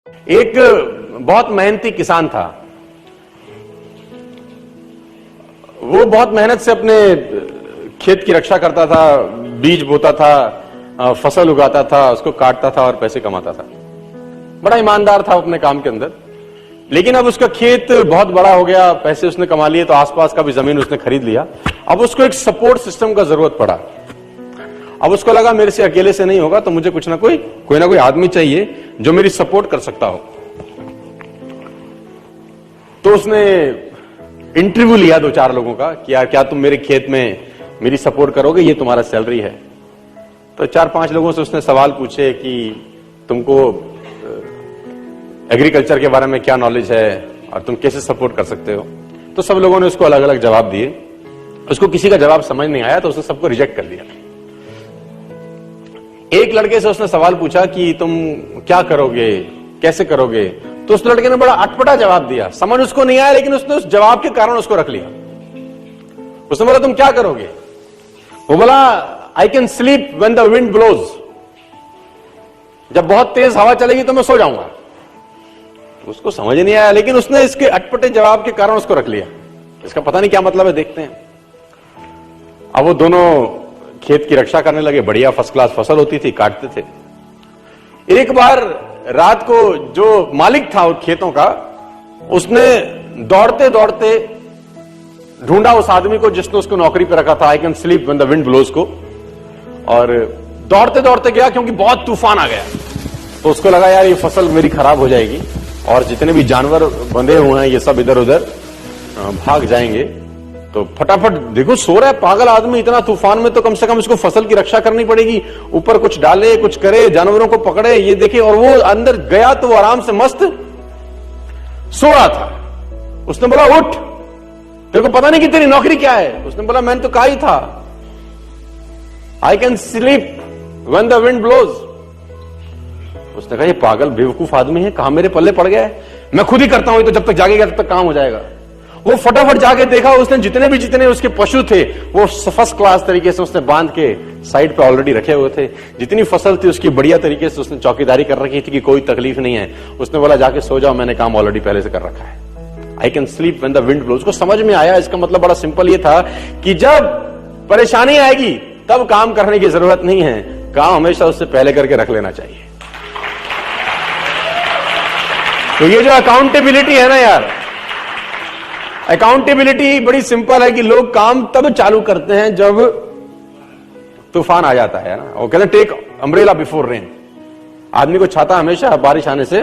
एक बहुत मेहनती किसान था। वो बहुत मेहनत से अपने खेत की रक्षा करता था, बीज बोता था, फसल उगाता था, उसको काटता था और पैसे कमाता था। बड़ा ईमानदार था अपने काम के अंदर। लेकिन अब उसका खेत बहुत बड़ा हो गया, पैसे उसने कमा लिए, तो आसपास का भी जमीन उसने खरीद लिया। अब उसको एक सपोर्ट सिस्टम का जरूरत पड़ा। अब उसको लगा मेरे से अकेले से नहीं होगा, तो मुझे कुछ ना कोई आदमी चाहिए जो मेरी सपोर्ट कर सकता हो। तो उसने इंटरव्यू लिया 2-4 लोगों का कि यार क्या तुम मेरे खेत में मेरी सपोर्ट करोगे, ये तुम्हारा सैलरी है। तो 4-5 लोगों से उसने सवाल पूछे कि तुमको एग्रीकल्चर के बारे में क्या नॉलेज है और तुम कैसे सपोर्ट कर सकते हो। तो सब लोगों ने उसको अलग अलग जवाब दिए। उसको किसी का जवाब समझ नहीं आया, तो उसने सबको रिजेक्ट कर दिया। एक लड़के से उसने सवाल पूछा कि तुम क्या करोगे, कैसे करोगे। तो उस लड़के ने बड़ा अटपटा जवाब दिया, समझ उसको नहीं आया, लेकिन उसने उस जवाब के कारण उसको रख लिया। उसने बोला तुम क्या करोगे। वो बोला I can sleep when the wind blows. जब बहुत तेज हवा चलेगी तो मैं सो जाऊंगा। उसको समझ नहीं आया, लेकिन उसने इसके अटपटे जवाब के कारण उसको रख लिया। इसका पता नहीं क्या मतलब है, देखते हैं। अब वो दोनों खेत की रक्षा करने लगे। बढ़िया फर्स्ट क्लास फसल होती थी, काटते थे। एक बार रात को जो मालिक था उन खेतों का, उसने दौड़ते दौड़ते ढूंढा उस आदमी को जिसने उसको नौकरी पे रखा था, I can sleep when the wind blows को। और दौड़ते दौड़ते गया क्योंकि बहुत तूफान आ गया। तो उसको लगा यार ये फसल मेरी खराब हो जाएगी और जितने भी जानवर बंधे हुए हैं ये सब इधर उधर भाग जाएंगे। तो फटाफट देखो सो रहा है पागल आदमी, इतना तूफान में तो कम से कम इसको फसल की रक्षा करनी पड़ेगी। ऊपर कुछ डाले, कुछ करे, जानवरों को पकड़े, ये देखे। और वो अंदर गया तो वो आराम से मस्त सो रहा था। उसने बोला उठ, तेरे को पता नहीं कि तेरी नौकरी क्या है। उसने बोला मैंने तो कहा ही था I can sleep when the wind blows. उसने कहा ये पागल बेवकूफ आदमी है, कहां मेरे पल्ले पड़ गया है, मैं खुद ही करता हूं, तो जब तक जागेगा तब तक काम हो जाएगा। वो फटाफट जाके देखा, उसने जितने उसके पशु थे वो फर्स्ट क्लास तरीके से उसने बांध के साइड पे ऑलरेडी रखे हुए थे। जितनी फसल थी उसकी बढ़िया तरीके से उसने चौकीदारी कर रखी थी कि कोई तकलीफ नहीं है। उसने बोला जाके सो जाओ, मैंने काम ऑलरेडी पहले से कर रखा है। I can sleep when the wind blows. उसको समझ में आया, इसका मतलब बड़ा सिंपल ये था कि जब परेशानी आएगी तब काम करने की जरूरत नहीं है, काम हमेशा उससे पहले करके रख लेना चाहिए। तो ये जो अकाउंटेबिलिटी है ना यार, अकाउंटेबिलिटी बड़ी सिंपल है कि लोग काम तब चालू करते हैं जब तूफान आ जाता है ना। वो कहते हैं टेक अम्ब्रेला बिफोर रेन। आदमी को छाता हमेशा बारिश आने से